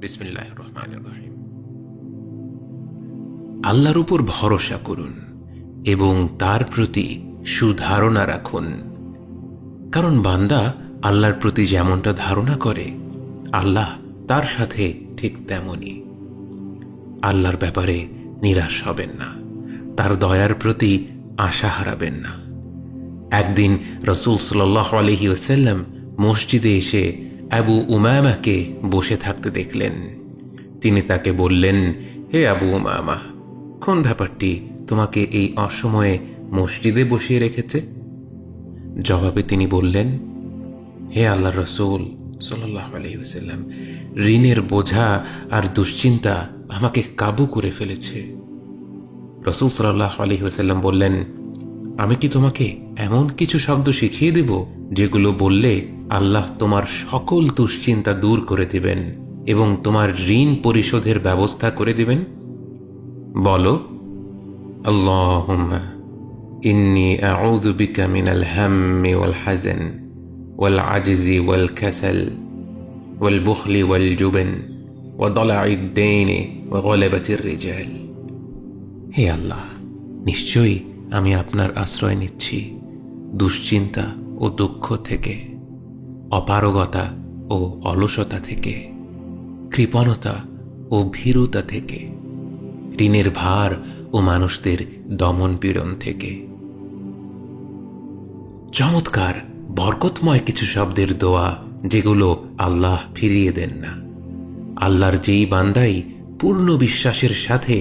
বিসমিল্লাহির রহমানির রহিম। আল্লাহর উপর ভরসা করুন এবং তার প্রতি সুধারণা রাখুন, কারণ বান্দা আল্লাহর প্রতি যেমনটা ধারণা করে আল্লাহ তার সাথে ঠিক তেমনই। আল্লাহর ব্যাপারে নিরাশ হবেন না, তার দয়ার প্রতি আশা হারাবেন না। একদিন রাসূল সাল্লাল্লাহু আলাইহি ওয়াসাল্লাম মসজিদে এসে আবু উমামাকে বসে থাকতে দেখলেন। তিনি তাকে বললেন, হে আবু উমামা, কোন ব্যাপারটি তোমাকে এই অসময়ে মসজিদে বসিয়ে রেখেছে? জবাবে তিনি বললেন, হে আল্লাহর রাসূল সাল্লাল্লাহু আলাইহি ওয়াসাল্লাম, ঋণের বোঝা আর দুশ্চিন্তা আমাকে কাবু করে ফেলেছে। রাসূল সাল্লাল্লাহু আলাইহি ওয়াসাল্লাম বললেন, আমি কি তোমাকে এমন কিছু শব্দ শিখিয়ে দেব যেগুলো বললে আল্লাহ তোমার সকল দুশ্চিন্তা দূর করে দিবেন এবং তোমার ঋণ পরিশোধের ব্যবস্থা করে দিবেন? বলো, আল্লাহুম্মা ইন্নী আউযু বিকা মিনাল হাম্মি ওয়াল হাযান ওয়াল আজজি ওয়াল কাসাল ওয়াল বুখলি ওয়াল জুবন ওয়া দালা'id দাইনি ওয়া গলাবাতির রিজাল। হে আল্লাহ, নিশ্চয়ই আমি আপনার আশ্রয় নিচ্ছি দুশ্চিন্তা ও দুঃখ থেকে, অপারগতা ও অলসতা থেকে, কৃপণতা ও ভীরুতা থেকে, ঋণের ভার ও মানুষদের দমন পীড়ন থেকে। চমৎকার বরকতময় কিছু শব্দের দোয়া, যেগুলো আল্লাহ ফিরিয়ে দেন না। আল্লাহর যেই বান্দাই পূর্ণ বিশ্বাসের সাথে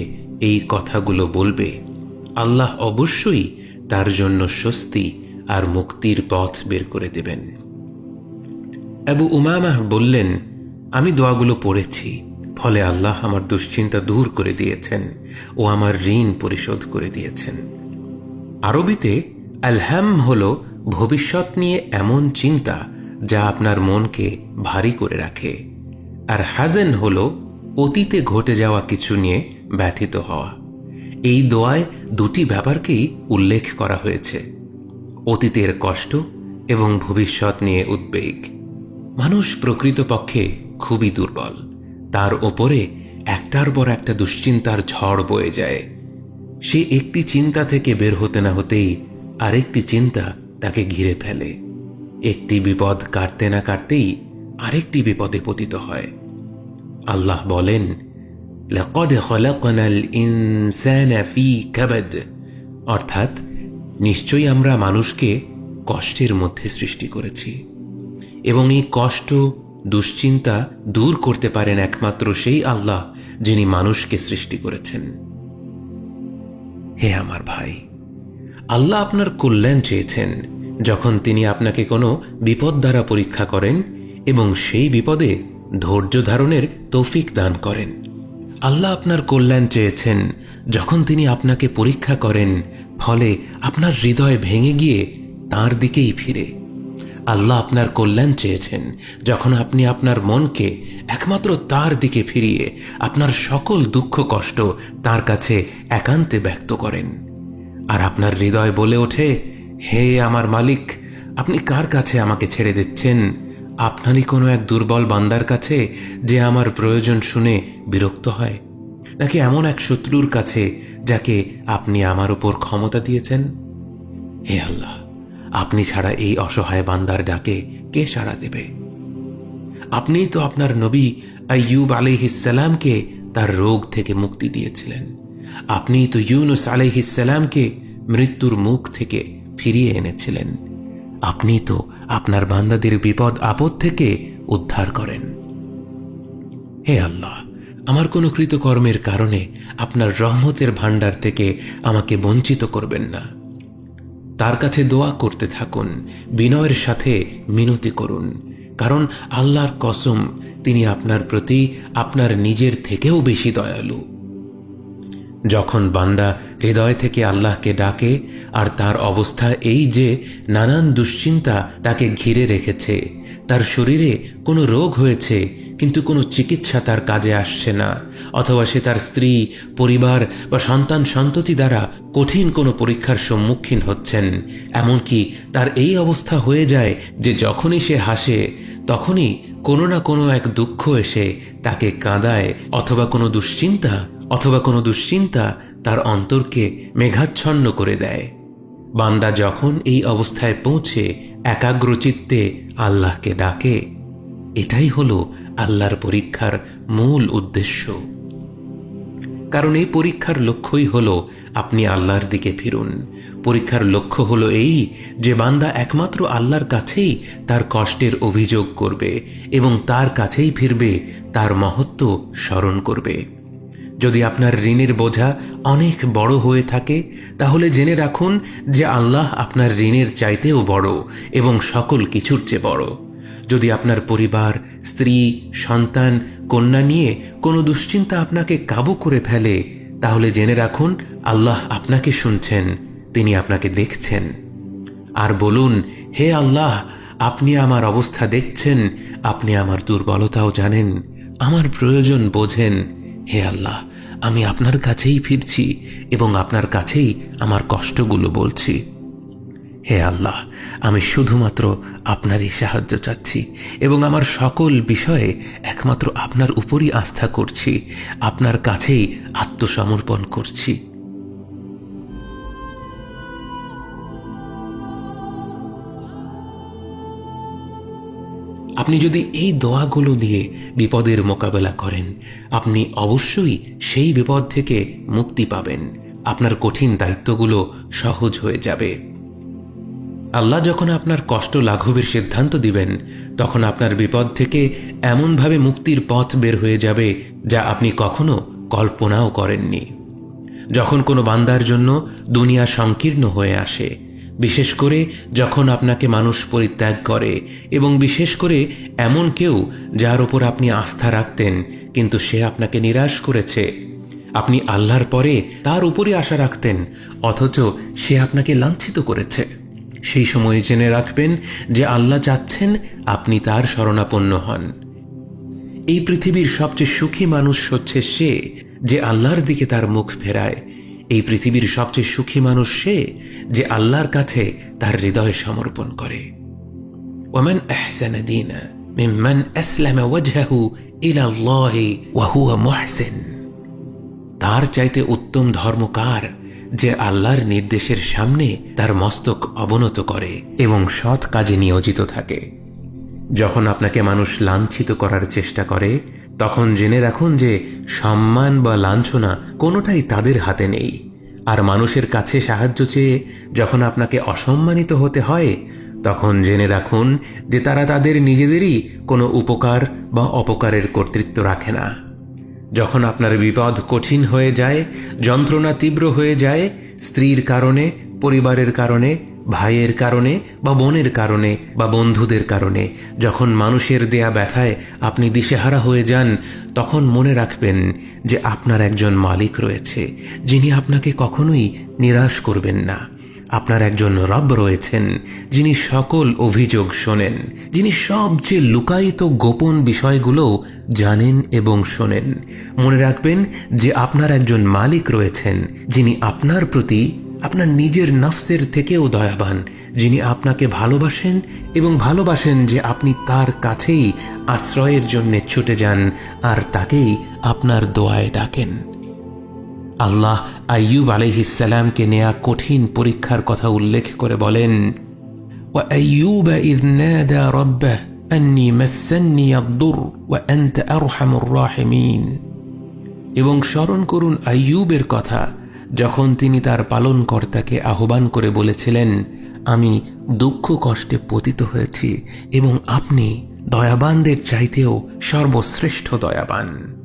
এই কথাগুলো বলবে, আল্লাহ অবশ্যই তার জন্য স্বস্তি আর মুক্তির পথ বের করে দেবেন। আবু উমামা বললেন, আমি দোয়াগুলো পড়েছি, ফলে আল্লাহ আমার দুশ্চিন্তা দূর করে দিয়েছেন ও আমার ঋণ পরিশোধ করে দিয়েছেন। আরবিতে আলহাম হল ভবিষ্যৎ নিয়ে এমন চিন্তা যা আপনার মনকে ভারী করে রাখে, আর হাজেন হল অতীতে ঘটে যাওয়া কিছু নিয়ে ব্যথিত হওয়া। এই দোয়ায় দুটি ব্যাপারকেই উল্লেখ করা হয়েছে, অতীতের কষ্ট এবং ভবিষ্যৎ নিয়ে উদ্বেগ। মানুষ প্রকৃতপক্ষে খুবই দুর্বল, তার ওপরে একটার পর একটা দুশ্চিন্তার ঝড় বয়ে যায়। সে একটি চিন্তা থেকে বের হতে না হতেই আরেকটি চিন্তা তাকে ঘিরে ফেলে। একটি বিপদ কাটতে না কাটতেই আরেকটি বিপদে পতিত হয়। আল্লাহ বলেন, লাকাদ খালাকনাল ইনসানা ফি কাবাদ, অর্থাৎ নিশ্চয়ই আমরা মানুষকে কষ্টের মধ্যে সৃষ্টি করেছি, এবং এই কষ্ট দুশ্চিন্তা দূর করতে পারেন একমাত্র সেই আল্লাহ যিনি মানুষকে সৃষ্টি করেছেন। হে আমার ভাই, আল্লাহ আপনার কল্যাণ চেয়েছেন যখন তিনি আপনাকে কোনো বিপদ দ্বারা পরীক্ষা করেন এবং সেই বিপদে ধৈর্য ধারণের তৌফিক দান করেন। আল্লাহ আপনার কল্যাণ চেয়েছেন যখন তিনি আপনাকে পরীক্ষা করেন, ফলে আপনার হৃদয় ভেঙে গিয়ে তাঁর দিকেই ফিরে। আল্লাহ আপনার কল্যাণ চেয়েছেন যখন আপনি আপনার মনকে একমাত্র তার দিকে ফিরিয়ে আপনার সকল দুঃখ কষ্ট তার কাছে একান্তে ব্যক্ত করেন, আর আপনার হৃদয় বলে ওঠে, হে আমার মালিক, আপনি কার কাছে আমাকে ছেড়ে দিচ্ছেন? আপনারই কোনো এক দুর্বল বান্দার কাছে যে আমার প্রয়োজন শুনে বিরক্ত হয়, নাকি এমন এক শত্রুর কাছে যাকে আপনি আমার উপর ক্ষমতা দিয়েছেন? হে আল্লাহ, আপনি ছাড়া এই অসহায় বান্দার ডাকে কে সাড়া দেবে? আপনিই তো আপনার নবী আইয়ুব আলাইহিস সালামকে তার রোগ থেকে মুক্তি দিয়েছিলেন। আপনিই তো ইউনুস আলাইহিস সালামকে মৃত্যুর মুখ থেকে ফিরিয়ে এনেছিলেন। আপনি তো আপনার বান্দাদের বিপদ আপদ থেকে উদ্ধার করেন। হে আল্লাহ, আমার কোনো কৃতকর্মের কারণে আপনার রহমতের ভাণ্ডার থেকে আমাকে বঞ্চিত করবেন না। তার কাছে দোয়া করতে থাকুন, বিনয়ের সাথে মিনতি করুন, কারণ আল্লাহর কসম, তিনি আপনার প্রতি আপনার নিজের থেকেও বেশি দয়ালু। যখন বান্দা হৃদয় থেকে আল্লাহকে ডাকে আর তার অবস্থা এই যে নানান দুশ্চিন্তা তাকে ঘিরে রেখেছে, তার শরীরে কোনো রোগ হয়েছে কিন্তু কোনো চিকিৎসা তার কাজে আসছে না, অথবা সে তার স্ত্রী, পরিবার বা সন্তান সন্ততি দ্বারা কঠিন কোনো পরীক্ষার সম্মুখীন হচ্ছেন, এমনকি তার এই অবস্থা হয়ে যায় যে যখনই সে হাসে তখনই কোনো না কোনো এক দুঃখ এসে তাকে কাঁদায়, অথবা কোনো দুশ্চিন্তা তার অন্তরকে মেঘাচ্ছন্ন করে দেয়। বান্দা যখন এই অবস্থায় পৌঁছে একাগ্রচিত্তে আল্লাহকে ডাকে, এটাই হলো আল্লাহর পরীক্ষার মূল উদ্দেশ্য। কারণ এই পরীক্ষার লক্ষ্যই হলো আপনি আল্লাহর দিকে ফিরুন। পরীক্ষার লক্ষ্য হলো এই যে বান্দা একমাত্র আল্লাহর কাছেই তার কষ্টের অভিযোগ করবে এবং তার কাছেই ফিরবে, তার মহত্ব স্মরণ করবে। যদি আপনার ঋণের বোঝা অনেক বড় হয়ে থাকে, তাহলে জেনে রাখুন যে আল্লাহ আপনার ঋণের চাইতেও বড় এবং সকল কিছুর চেয়ে বড়। যদি আপনার পরিবার, স্ত্রী, সন্তান, কন্যা নিয়ে কোনো দুশ্চিন্তা আপনাকে কাবু করে ফেলে, তাহলে জেনে রাখুন আল্লাহ আপনাকে শুনছেন, তিনি আপনাকে দেখছেন। আর বলুন, হে আল্লাহ, আপনি আমার অবস্থা দেখছেন, আপনি আমার দুর্বলতাও জানেন, আমার প্রয়োজন বোঝেন। হে আল্লাহ, আমি আপনার কাছেই ফিরছি এবং আপনার কাছেই আমার কষ্টগুলো বলছি। হে আল্লাহ, আমি শুধুমাত্র আপনারই সাহায্য চাচ্ছি এবং আমার সকল বিষয়ে একমাত্র আপনার উপরই আস্থা করছি, আপনার কাছেই আত্মসমর্পণ করছি। আপনি যদি এই দোয়াগুলো দিয়ে বিপদের মোকাবেলা করেন, আপনি অবশ্যই সেই বিপদ থেকে মুক্তি পাবেন। আপনার কঠিন দায়িত্বগুলো সহজ হয়ে যাবে। আল্লাহ যখন আপনার কষ্ট লাঘবের সিদ্ধান্ত দিবেন, তখন আপনার বিপদ থেকে এমনভাবে মুক্তির পথ বের হয়ে যাবে যা আপনি কখনো কল্পনাও করেননি। যখন কোনো বান্দার জন্য দুনিয়া সংকীর্ণ হয়ে আসে, বিশেষ করে যখন আপনাকে মানুষ পরিত্যাগ করে, এবং বিশেষ করে এমন কেউ যার ওপর আপনি আস্থা রাখতেন কিন্তু সে আপনাকে নিরাশ করেছে, আপনি আল্লাহর পরে তার উপরই আশা রাখতেন অথচ সে আপনাকে লাঞ্ছিত করেছে, সেই সময় জেনে রাখবেন যে আল্লাহ চাচ্ছেন আপনি তার শরণাপন্ন হন। এই পৃথিবীর সবচেয়ে সুখী মানুষ হচ্ছে সে যে আল্লাহর দিকে তার মুখ ফেরায়। এই পৃথিবীর সবচেয়ে সুখী মানুষ সে যে আল্লাহর কাছে তার হৃদয় সমর্পণ করে। ওয়ামান আহসানা দীনা মিম্মান আসলামা ওয়াজহাহু ইলাল্লাহি ওয়া হুয়া মুহসিন। তার চাইতে উত্তম ধর্ম কার যে আল্লাহর নির্দেশের সামনে তার মস্তক অবনত করে এবং সৎ কাজে নিয়োজিত থাকে। যখন আপনাকে মানুষ লাঞ্ছিত করার চেষ্টা করে, তখন জেনে রাখুন যে সম্মান বা লাঞ্ছনা কোনোটাই তাদের হাতে নেই। আর মানুষের কাছে সাহায্য চেয়ে যখন আপনাকে অসম্মানিত হতে হয়, তখন জেনে রাখুন যে তারা তাদের নিজেদেরই কোনো উপকার বা অপকারের কর্তৃত্ব রাখে না। যখন আপনার বিপদ কঠিন হয়ে যায়, যন্ত্রণা তীব্র হয়ে যায়, স্ত্রীর কারণে, পরিবারের কারণে, ভাইয়ের কারণে বা বোনের কারণে বা বন্ধুদের কারণে, যখন মানুষের দেয়া ব্যথায় আপনি দিশেহারা হয়ে যান, তখন মনে রাখবেন যে আপনার একজন মালিক রয়েছে যিনি আপনাকে কখনোই নিরাশ করবেন না। আপনার একজন রব রয়েছেন যিনি সকল অভিযোগ শোনেন, যিনি সবচেয়ে লুকায়িত গোপন বিষয়গুলো জানেন এবং শোনেন। মনে রাখবেন যে আপনার একজন মালিক রয়েছেন যিনি আপনার প্রতি আপনার নিজের নফসের থেকেও দয়াবান, যিনি আপনাকে ভালোবাসেন এবং ভালোবাসেন যে আপনি তার কাছেই আশ্রয়ের জন্য ছুটে যান আর তাকেই আপনার দোয়ায় ডাকেন। আল্লাহ আইয়ুব আলাইহিস সালামকে নেয়া কঠিন পরীক্ষার কথা উল্লেখ করে বলেন, ওয়া আইয়ুবা ইয নাদা রাব্বাহু আন্নী মাসসান্নী আদ-দুর ওয়া আনতা আরহামুর রাহিমিন। এবং স্মরণ করুন আইয়ুবের কথা, যখন তিনি তার পালনকর্তাকে আহ্বান করে বলেছিলেন, আমি দুঃখ কষ্টে পতিত হয়েছি এবং আপনি দয়াবানদের চাইতেও সর্বশ্রেষ্ঠ দয়াবান।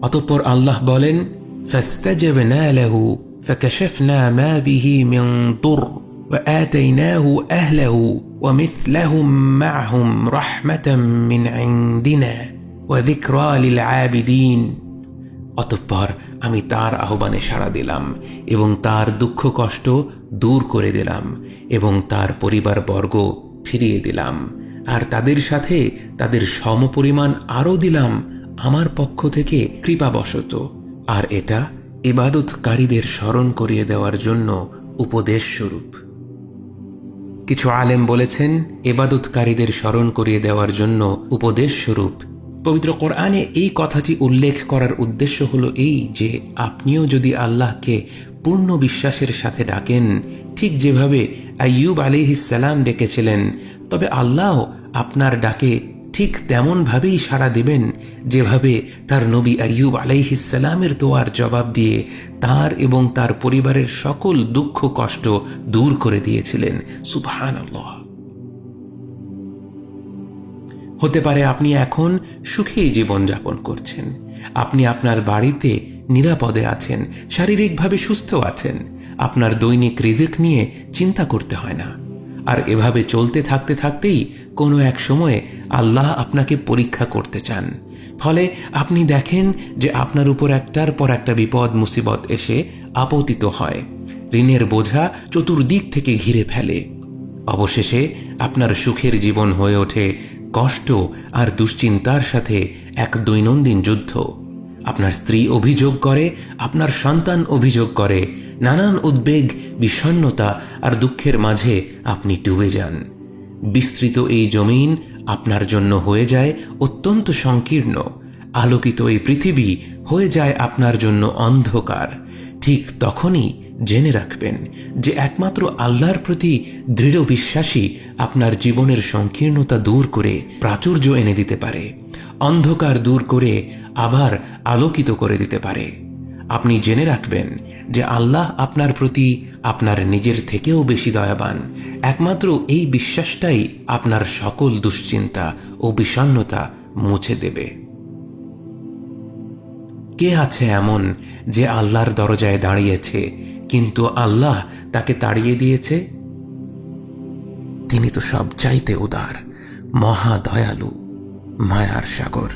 অতঃপর আল্লাহ বলেন, ফাস্তাজাবনা লাহু ফাকাশাফনা মা বিহি মিন দুর ওয়া আতাইনাহু আহলাহু ওয়া মিথলাহুম মা'হুম রাহমাতাম মিন ইনদিনা ওয়া যিকরা লিল আবিদিন। অতঃপর আমি তার আহ্বানে সাড়া দিলাম এবং তার দুঃখ কষ্ট দূর করে দিলাম এবং তার পরিবারবর্গ ফিরিয়ে দিলাম, আর তাদের সাথে তাদের সমপরিমাণ আরও দিলাম আমার পক্ষ থেকে কৃপাবশত। আর এটা ইবাদতকারীদের স্মরণ করিয়ে দেওয়ার জন্য উপদেশ স্বরূপ। কিছু আলেম বলেছেন ইবাদতকারীদের স্মরণ করিয়ে দেওয়ার জন্য উপদেশ স্বরূপ পবিত্র কোরআনে এই কথাটি উল্লেখ করার উদ্দেশ্য হলো এই যে আপনিও যদি আল্লাহকে পূর্ণ বিশ্বাসের সাথে ডাকেন, ঠিক যেভাবে আইয়ুব আলাইহিসসালাম ডেকেছিলেন, তবে আল্লাহ আপনার ডাকে ঠিক তেমনভাবেই সাড়া দিবেন যেভাবে তার নবী আইয়ুব আলাইহিসসালামের দোয়ার জবাব দিয়ে তার এবং তার পরিবারের সকল দুঃখ কষ্ট দূর করে দিয়েছিলেন। সুবহানাল্লাহ। হতে পারে আপনি এখন সুখেই জীবনযাপন করছেন, আপনি আপনার বাড়িতে নিরাপদে আছেন, শারীরিকভাবে সুস্থ আছেন, আপনার দৈনিক রিজিক নিয়ে চিন্তা করতে হয় না। আর এভাবে চলতে থাকতে থাকতেই কোনো এক সময়ে আল্লাহ আপনাকে পরীক্ষা করতে চান। ফলে আপনি দেখেন যে আপনার উপর একটার পর একটা বিপদ মুসিবত এসে আপতিত হয়, ঋণের বোঝা চতুর্দিক থেকে ঘিরে ফেলে। অবশেষে আপনার সুখের জীবন হয়ে ওঠে কষ্ট আর দুশ্চিন্তার সাথে এক দৈনন্দিন যুদ্ধ। আপনার স্ত্রী অভিযোগ করে, আপনার সন্তান অভিযোগ করে, নানান উদ্বেগ, বিষণ্ণতা আর দুঃখের মাঝে আপনি ডুবে যান। বিস্তৃত এই জমিন আপনার জন্য হয়ে যায় অত্যন্ত সংকীর্ণ, আলোকিত এই পৃথিবী হয়ে যায় আপনার জন্য অন্ধকার। ঠিক তখনই জেনে রাখবেন যে একমাত্র আল্লাহর প্রতি দৃঢ় বিশ্বাসী আপনার জীবনের সংকীর্ণতা দূর করে প্রাচুর্য এনে দিতে পারে, অন্ধকার দূর করে আবার আলোকিত করে দিতে পারে। আপনি জেনে রাখবেন যে আল্লাহ আপনার প্রতি আপনার নিজের থেকেও বেশি দয়াবান। একমাত্র এই বিশ্বাসটাই আপনার সকল দুশ্চিন্তা ও বিষণ্ণতা মুছে দেবে। কে আছে এমন যে আল্লাহর দরজায় দাঁড়িয়েছে কিন্তু আল্লাহ তাকে তাড়িয়ে দিয়েছে? তিনি তো সবচাইতে উদার, মহা দয়ালু, মায়ার সাগর।